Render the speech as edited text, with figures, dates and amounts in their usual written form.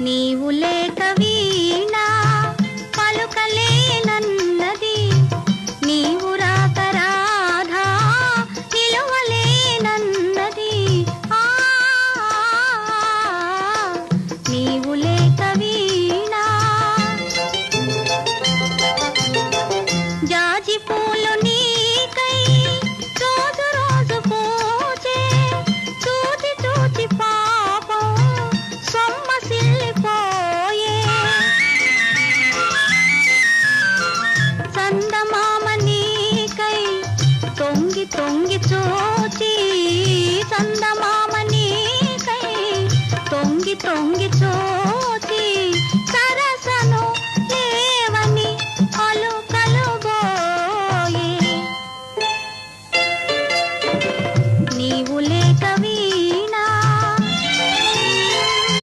నీవు లేక వీణా పలుకలేనన్నది, నీవు రాక రాధా నిలువలేనన్నది. నీవు లేక వీణా జాజి పూలు నీకై రోజు రోజు పూజే, చూచి చూచి పాపం సొమ్మసిల్లిపోయే. చందమామ నీకై తొంగి తొంగి చూచి, చందమామ నీకై తొంగి తొంగి చూ